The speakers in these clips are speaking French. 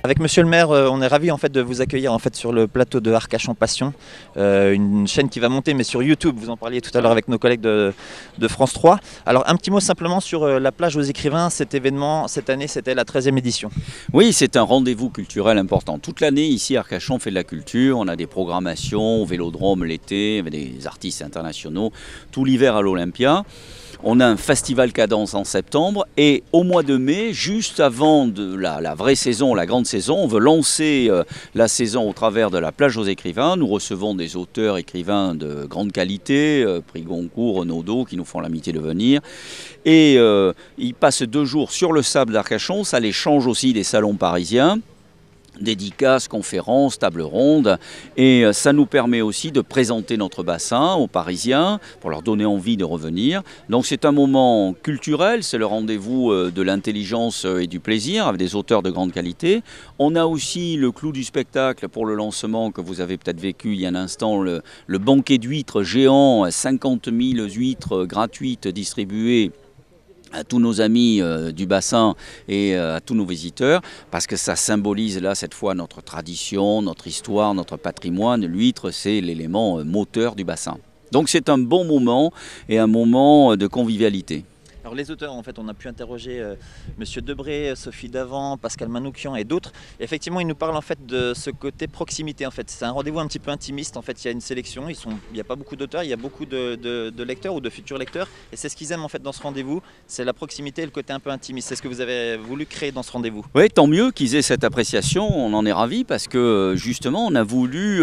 Avec Monsieur le maire, on est ravis en fait de vous accueillir en fait sur le plateau de Arcachon Passion, une chaîne qui va monter mais sur YouTube. Vous en parliez tout à l'heure avec nos collègues de France 3. Alors un petit mot simplement sur la plage aux écrivains. Cet événement cette année, c'était la 13e édition. Oui, c'est un rendez-vous culturel important. Toute l'année ici, Arcachon fait de la culture. On a des programmations au Vélodrome l'été, avec des artistes internationaux, tout l'hiver à l'Olympia. On a un festival Cadence en septembre et au mois de mai, juste avant de la vraie saison, la grande saison, on veut lancer la saison au travers de la plage aux écrivains. Nous recevons des auteurs écrivains de grande qualité, prix Goncourt, Renaudot, qui nous font l'amitié de venir. Et ils passent 2 jours sur le sable d'Arcachon, ça les change aussi des salons parisiens. Dédicaces, conférences, tables rondes, et ça nous permet aussi de présenter notre bassin aux Parisiens pour leur donner envie de revenir. Donc c'est un moment culturel, c'est le rendez-vous de l'intelligence et du plaisir avec des auteurs de grande qualité. On a aussi le clou du spectacle pour le lancement que vous avez peut-être vécu il y a un instant, le banquet d'huîtres géant, 50 000 huîtres gratuites distribuées à tous nos amis du bassin et à tous nos visiteurs, parce que ça symbolise là cette fois notre tradition, notre histoire, notre patrimoine. L'huître, c'est l'élément moteur du bassin. Donc c'est un bon moment et un moment de convivialité. Alors les auteurs, en fait, on a pu interroger Monsieur Debré, Sophie Davant, Pascal Manoukian et d'autres. Effectivement, ils nous parlent en fait de ce côté proximité. En fait, c'est un rendez-vous un petit peu intimiste. En fait, il y a une sélection. Il n'y a pas beaucoup d'auteurs, il y a beaucoup de lecteurs ou de futurs lecteurs. Et c'est ce qu'ils aiment en fait dans ce rendez-vous. C'est la proximité et le côté un peu intimiste. C'est ce que vous avez voulu créer dans ce rendez-vous. Oui, tant mieux qu'ils aient cette appréciation. On en est ravis parce que justement, on a voulu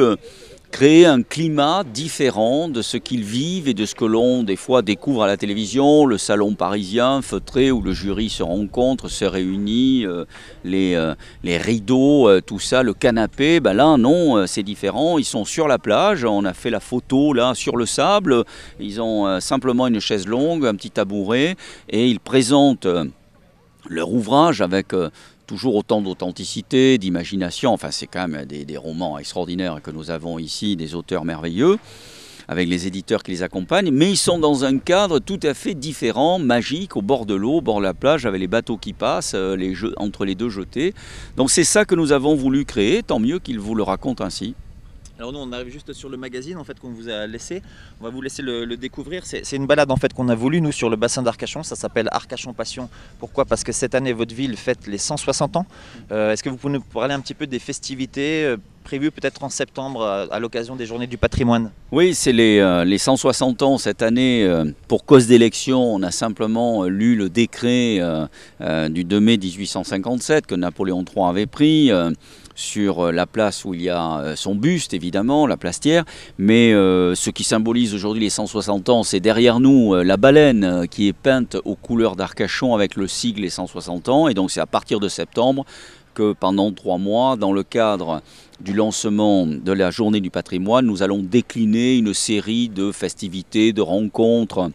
créer un climat différent de ce qu'ils vivent et de ce que l'on, des fois, découvre à la télévision, le salon parisien feutré où le jury se rencontre, se réunit, les rideaux, tout ça, le canapé. Ben là, non, c'est différent. Ils sont sur la plage, on a fait la photo là sur le sable. Ils ont simplement une chaise longue, un petit tabouret et ils présentent leur ouvrage avec toujours autant d'authenticité, d'imagination. Enfin, c'est quand même des romans extraordinaires que nous avons ici, des auteurs merveilleux, avec les éditeurs qui les accompagnent. Mais ils sont dans un cadre tout à fait différent, magique, au bord de l'eau, au bord de la plage, avec les bateaux qui passent, entre les deux jetés. Donc c'est ça que nous avons voulu créer, tant mieux qu'ils vous le racontent ainsi. Alors nous on arrive juste sur le magazine en fait qu'on vous a laissé, on va vous laisser le découvrir. C'est une balade en fait qu'on a voulu nous sur le bassin d'Arcachon, ça s'appelle Arcachon Passion. Pourquoi? Parce que cette année votre ville fête les 160 ans. Est-ce que vous pouvez nous parler un petit peu des festivités prévues peut-être en septembre à l'occasion des Journées du patrimoine? Oui, c'est les 160 ans cette année. Pour cause d'élection, on a simplement lu le décret du 2 mai 1857 que Napoléon III avait pris. Sur la place où il y a son buste, évidemment, la place Thiers. Mais ce qui symbolise aujourd'hui les 160 ans, c'est derrière nous la baleine qui est peinte aux couleurs d'Arcachon avec le sigle les 160 ans. Et donc c'est à partir de septembre que pendant 3 mois, dans le cadre du lancement de la Journée du patrimoine, nous allons décliner une série de festivités, de rencontres,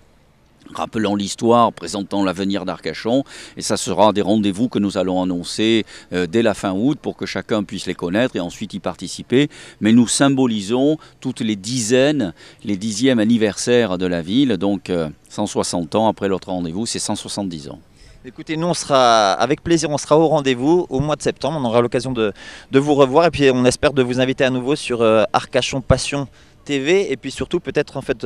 rappelant l'histoire, présentant l'avenir d'Arcachon. Et ça sera des rendez-vous que nous allons annoncer dès la fin août pour que chacun puisse les connaître et ensuite y participer. Mais nous symbolisons toutes les dixièmes anniversaires de la ville. Donc 160 ans après l'autre rendez-vous, c'est 170 ans. Écoutez, nous on sera avec plaisir, on sera au rendez-vous au mois de septembre. On aura l'occasion de vous revoir et puis on espère de vous inviter à nouveau sur Arcachon Passion TV et puis surtout peut-être en fait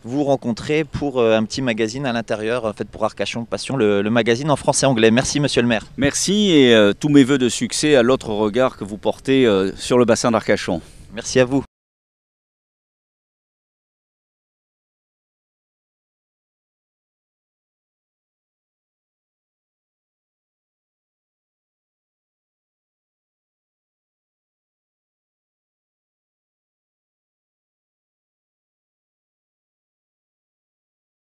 vous rencontrer pour un petit magazine à l'intérieur en fait pour Arcachon Passion, le magazine en français et anglais. Merci Monsieur le maire. Merci et tous mes vœux de succès à l'autre regard que vous portez sur le bassin d'Arcachon. Merci à vous.